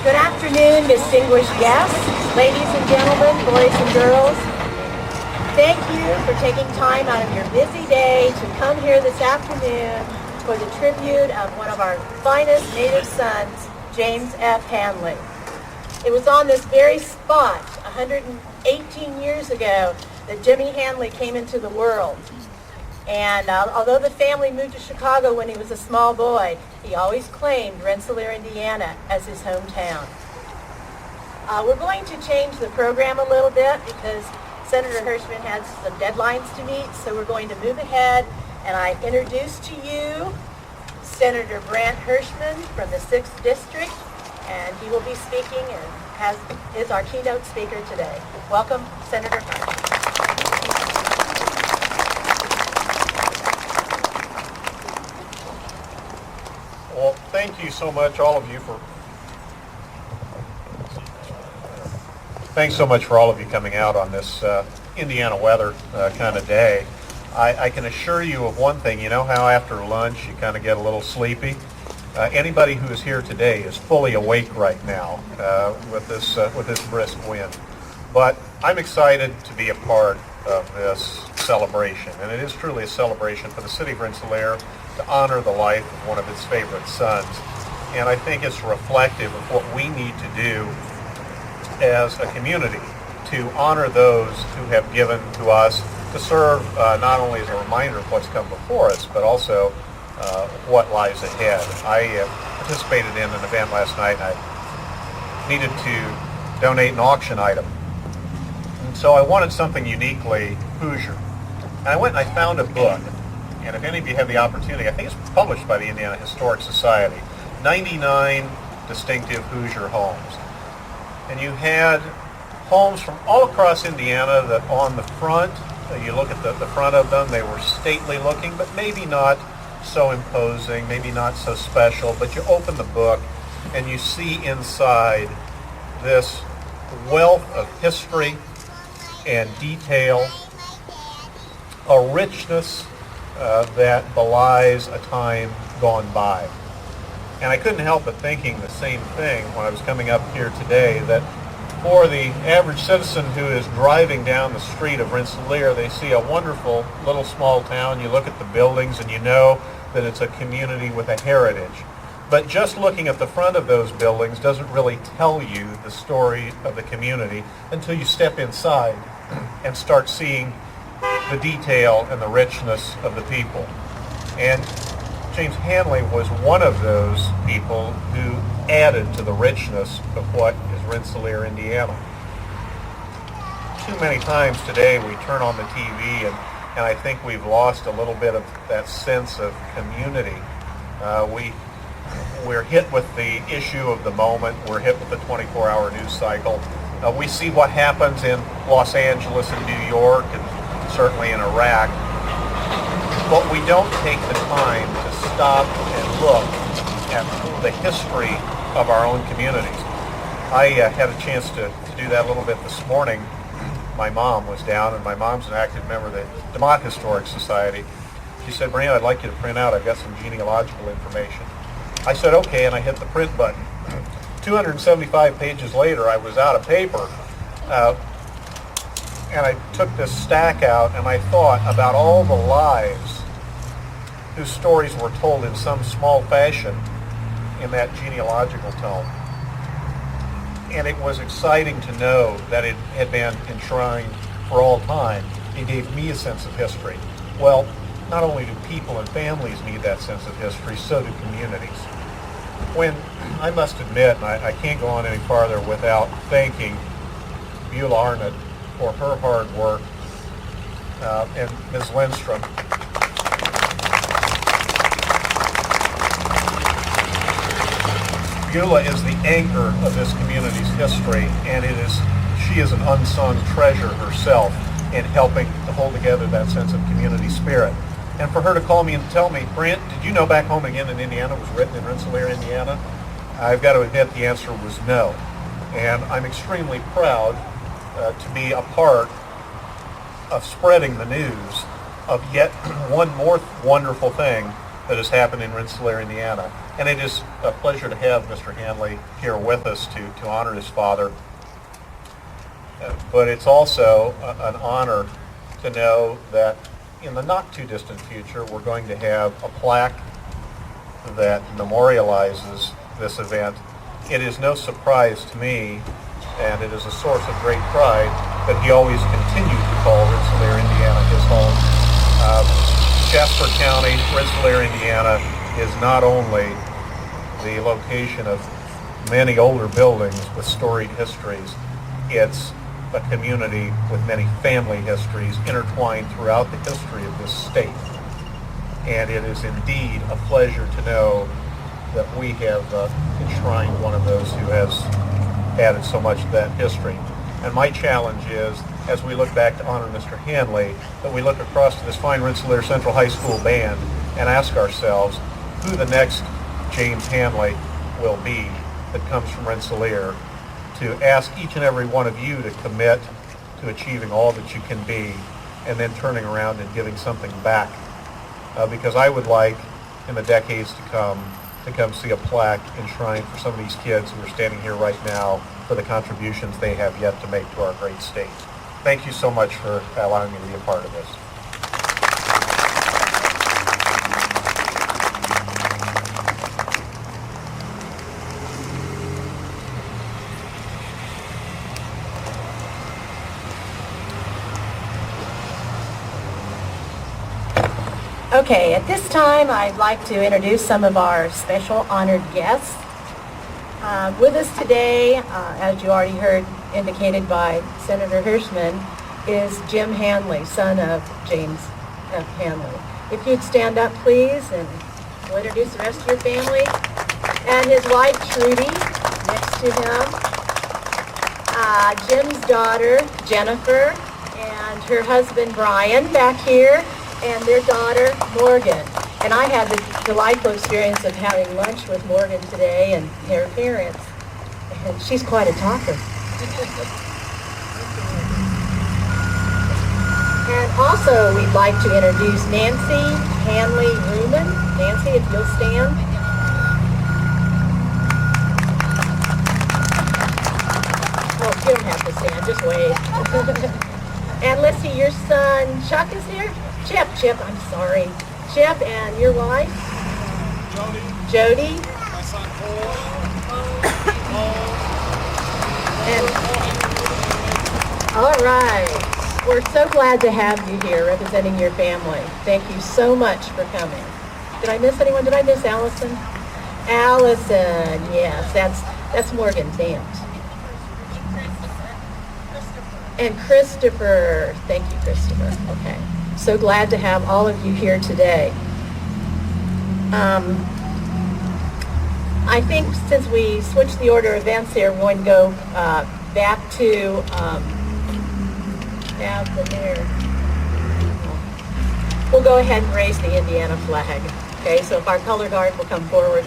Good afternoon, distinguished guests, ladies and gentlemen, boys and girls. Thank you for taking time out of your busy day to come here this afternoon for the tribute of one of our finest native sons, James F. Hanley. It was on this very spot 118 years ago that Jimmy Hanley came into the world. And although the family moved to Chicago when he was a small boy, he always claimed Rensselaer, Indiana as his hometown. We're going to change the program a little bit because Senator Hirschman has some deadlines to meet, so we're going to move ahead. And I introduce to you Senator Brant Hirschman from the 6th District, and he will be speaking and is our keynote speaker today. Welcome, Senator Hirschman. Well, thank you so much, all of you, thanks so much for all of you coming out on this Indiana weather kind of day. I can assure you of one thing. You know how after lunch you kind of get a little sleepy? Anybody who is here today is fully awake right now with this brisk wind. But I'm excited to be a part of this celebration, and it is truly a celebration for the city of Rensselaer to honor the life of one of its favorite sons. And I think it's reflective of what we need to do as a community to honor those who have given to us, to serve not only as a reminder of what's come before us, but also what lies ahead. I participated in an event last night, and I needed to donate an auction item. And so I wanted something uniquely Hoosier. And I went and I found a book. And if any of you have the opportunity, I think it's published by the Indiana Historic Society, 99 distinctive Hoosier homes. And you had homes from all across Indiana that on the front, you look at the front of them, they were stately looking, but maybe not so imposing, maybe not so special. But you open the book and you see inside this wealth of history and detail, a richness that belies a time gone by. And I couldn't help but thinking the same thing when I was coming up here today, that for the average citizen who is driving down the street of Rensselaer, they see a wonderful little small town. You look at the buildings and you know that it's a community with a heritage. But just looking at the front of those buildings doesn't really tell you the story of the community until you step inside and start seeing the detail and the richness of the people. And James Hanley was one of those people who added to the richness of what is Rensselaer, Indiana. Too many times today we turn on the TV and I think we've lost a little bit of that sense of community. We're hit with the issue of the moment. We're hit with the 24-hour news cycle. We see what happens in Los Angeles and New York and certainly in Iraq, but we don't take the time to stop and look at the history of our own communities. I had a chance to do that a little bit this morning. My mom was down, and my mom's an active member of the DeMott Historic Society. She said, "Brant, I'd like you to print out. I've got some genealogical information." I said, "Okay," and I hit the print button. 275 pages later, I was out of paper. And I took this stack out and I thought about all the lives whose stories were told in some small fashion in that genealogical tome. And it was exciting to know that it had been enshrined for all time. It gave me a sense of history. Well, not only do people and families need that sense of history, so do communities. When, I must admit, and I can't go on any farther without thanking Beulah Arnott for her hard work, and Ms. Lindstrom. Beulah is the anchor of this community's history, and she is an unsung treasure herself in helping to hold together that sense of community spirit. And for her to call me and tell me, "Brant, did you know Back Home Again in Indiana was written in Rensselaer, Indiana?" I've got to admit the answer was no. And I'm extremely proud to be a part of spreading the news of yet one more wonderful thing that has happened in Rensselaer, Indiana. And it is a pleasure to have Mr. Hanley here with us to honor his father. But it's also an honor to know that in the not too distant future, we're going to have a plaque that memorializes this event. It is no surprise to me, and it is a source of great pride, that he always continued to call Rensselaer, Indiana his home. Jasper County, Rensselaer, Indiana is not only the location of many older buildings with storied histories, it's a community with many family histories intertwined throughout the history of this state. And it is indeed a pleasure to know that we have enshrined one of those who has added so much to that history. And my challenge is, as we look back to honor Mr. Hanley, that we look across to this fine Rensselaer Central High School band and ask ourselves who the next James Hanley will be that comes from Rensselaer, to ask each and every one of you to commit to achieving all that you can be, and then turning around and giving something back. Because I would like, in the decades to come see a plaque enshrined for some of these kids who are standing here right now for the contributions they have yet to make to our great state. Thank you so much for allowing me to be a part of this. Okay, at this time, I'd like to introduce some of our special honored guests. With us today, as you already heard indicated by Senator Hirschman, is Jim Hanley, son of James F. Hanley. If you'd stand up, please, and we'll introduce the rest of your family. And his wife, Trudy, next to him. Jim's daughter, Jennifer, and her husband, Brian, back here, and their daughter, Morgan. And I had the delightful experience of having lunch with Morgan today and her parents. And she's quite a talker. And also, we'd like to introduce Nancy Hanley-Ruman. Nancy, if you'll stand. Oh, you don't have to stand, just wave. And let's see, your son Chuck is here? Chip, I'm sorry. Chip, and your wife? Jody. My son Paul. And, all right. We're so glad to have you here representing your family. Thank you so much for coming. Did I miss anyone? Did I miss Allison? Allison, yes, that's Morgan's aunt. And Christopher. Thank you, Christopher. Okay. So glad to have all of you here today. I think since we switched the order of events here, we're going to go back to have the mayor. We'll go ahead and raise the Indiana flag. Okay, so if our color guard will come forward.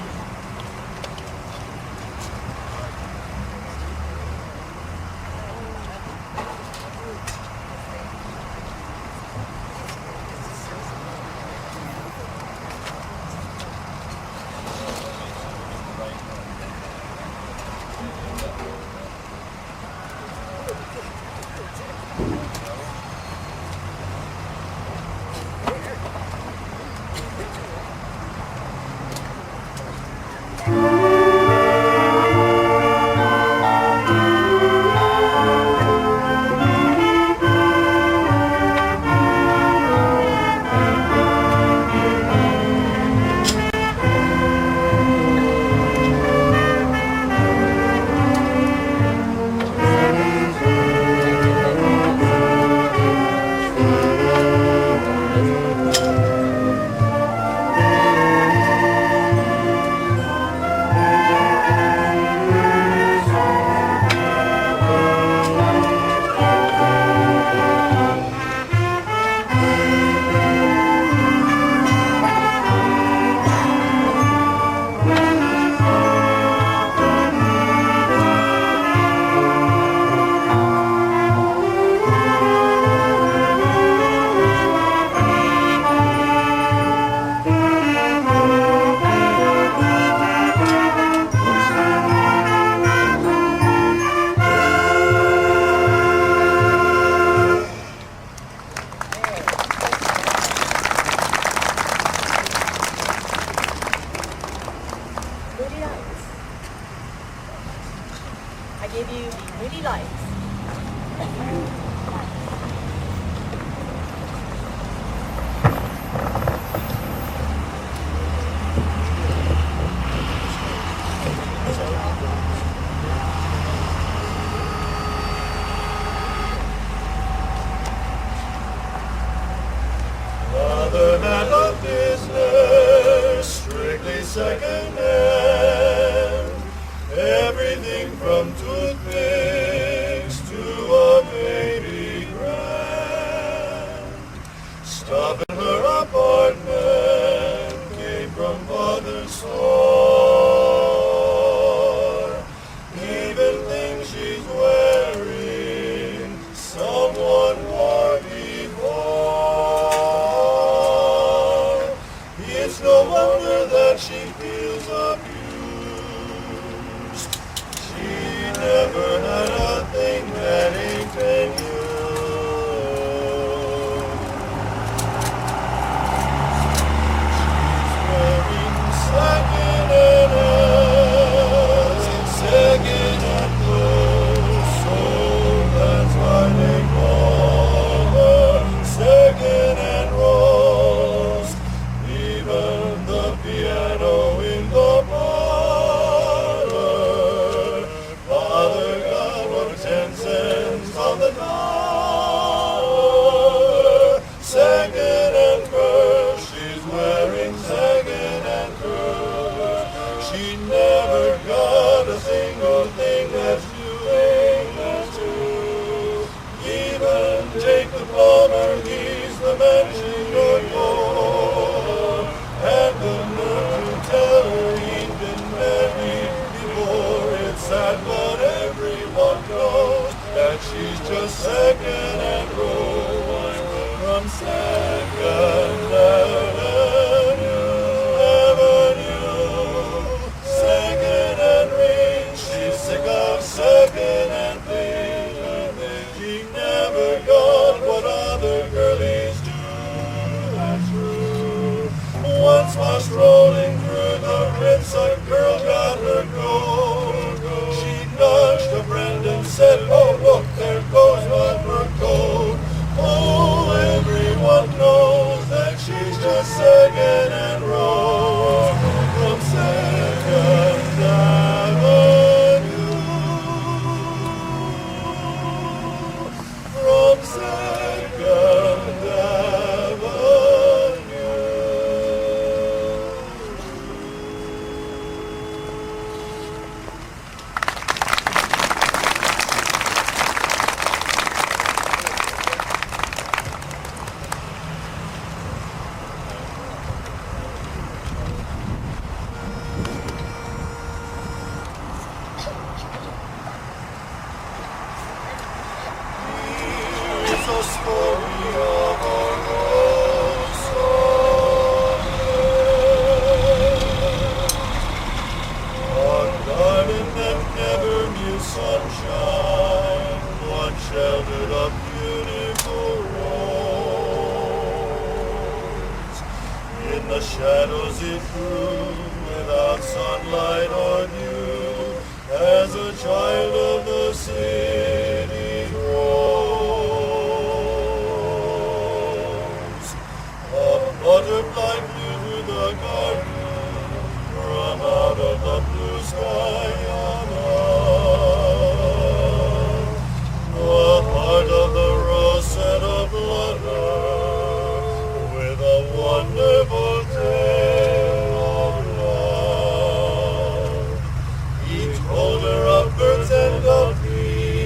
I give you the Moody Lights. Another man of business, strictly second hand. Everything from toothpicks to a baby grand. Stuff in her apartment came from father's store. Even things she's wearing, someone wore before. It's no wonder that she feels abused. She never had a thing that ain't been used. She's wearing second-hand clothes, so that's why they call her second-hand Rose. Even the piano in the parlor, Father God wrote 10 cents on the dollar. Second-hand furs, she's wearing second-hand furs. She never got a single thing that's doing that's true. Even Jake the plumber, he's the man she adored. And the nerve to tell her he'd been married before. It's sad, but everyone knows that she's just second-hand Rose. From Second Avenue, second-hand rings. She's sick of second-hand things. She never got what other girlies do. That's true. Once while strolling through the Ritz, a girl got her gold. She nudged a friend and said, "Oh, look, there goes my fur coat." Oh, everyone knows that she's just second-hand Rose. From Second Avenue. From Second Avenue. It's a story of a rose a garden that never knew sunshine, one sheltered a beautiful rose. In the shadows it grew, without sunlight or dew, as a child of the city grows. A butterfly flew through the garden, from out of the blue sky above. The heart of the rose set aflutter, with a wonderful tale of love. He told her of birds and of bees,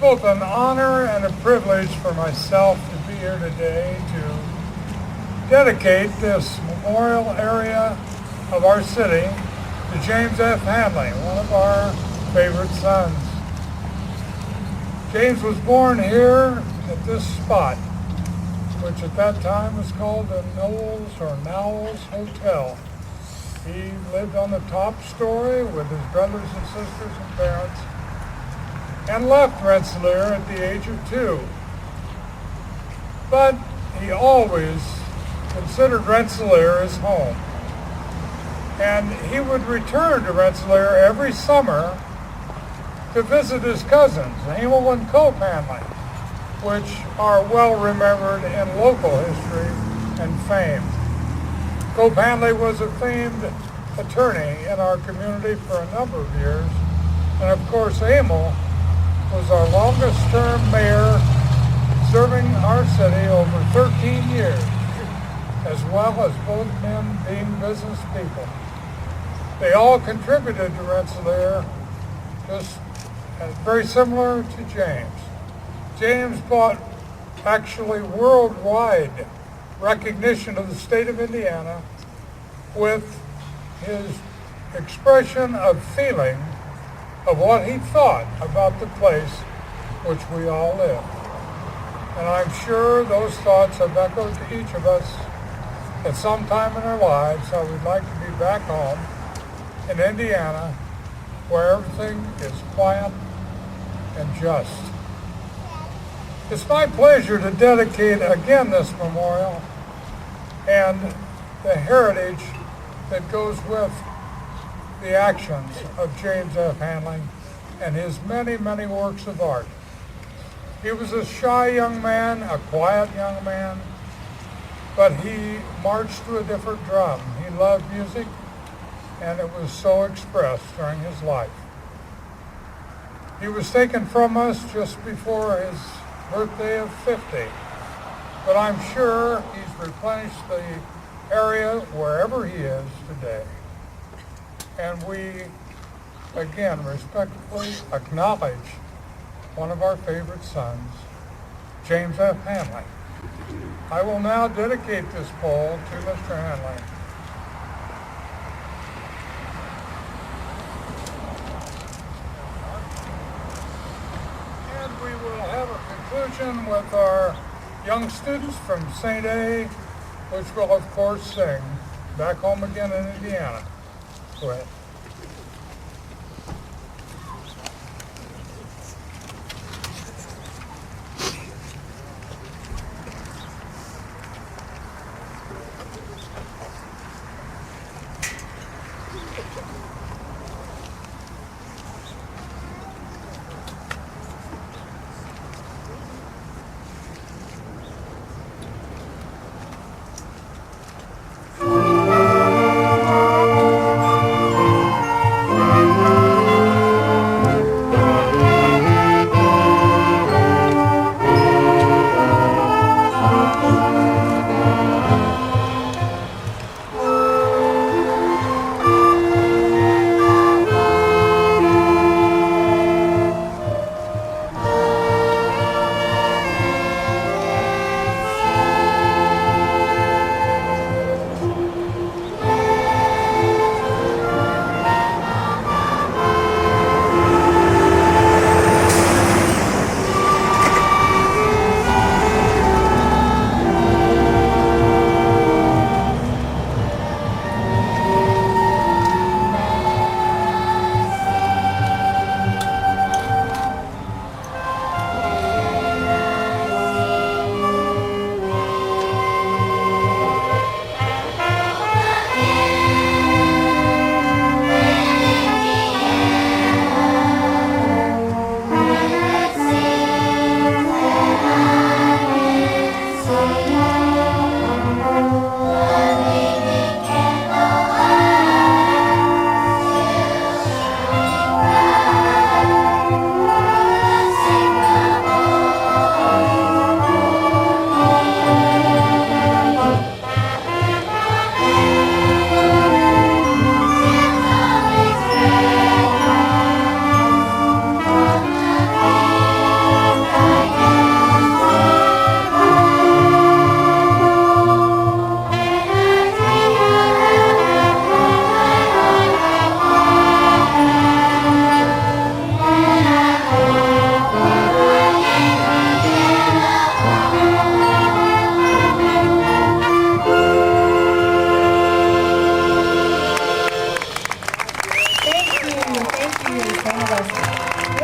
both an honor and a privilege for myself to be here today to dedicate this memorial area of our city to James F. Hanley, one of our favorite sons. James was born here at this spot, which at that time was called the Knowles Hotel. He lived on the top story with his brothers and sisters and parents, and left Rensselaer at the age of 2. But he always considered Rensselaer his home. And he would return to Rensselaer every summer to visit his cousins, Emil and Cope Hanley, which are well remembered in local history and fame. Cope Hanley was a famed attorney in our community for a number of years, and of course Emil was our longest term mayor, serving our city over 13 years, as well as both men being business people. They all contributed to Rensselaer, just very similar to James. James brought actually worldwide recognition of the state of Indiana with his expression of feeling of what he thought about the place which we all live. And I'm sure those thoughts have echoed to each of us at some time in our lives how we'd like to be back home in Indiana where everything is quiet and just. It's my pleasure to dedicate again this memorial and the heritage that goes with the actions of James F. Hanley and his many, many works of art. He was a shy young man, a quiet young man, but he marched to a different drum. He loved music, and it was so expressed during his life. He was taken from us just before his birthday of 50, but I'm sure he's replenished the area wherever he is today. And we, again, respectfully acknowledge one of our favorite sons, James F. Hanley. I will now dedicate this poll to Mr. Hanley. And we will have a conclusion with our young students from St. A, which will, of course, sing Back Home Again in Indiana. Go ahead.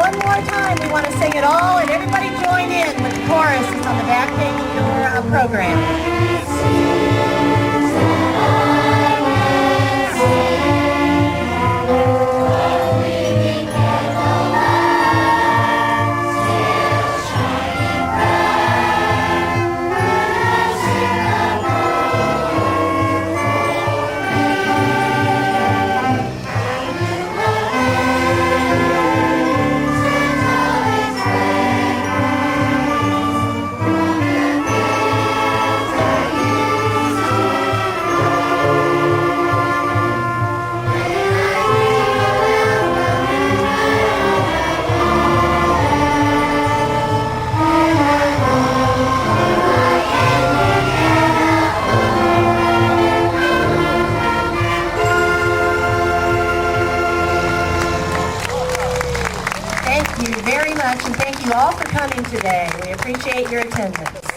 one more time, we want to sing it all, and everybody join in with the chorus. It's on the back page of your program. Thank you very much, and thank you all for coming today. We appreciate your attendance.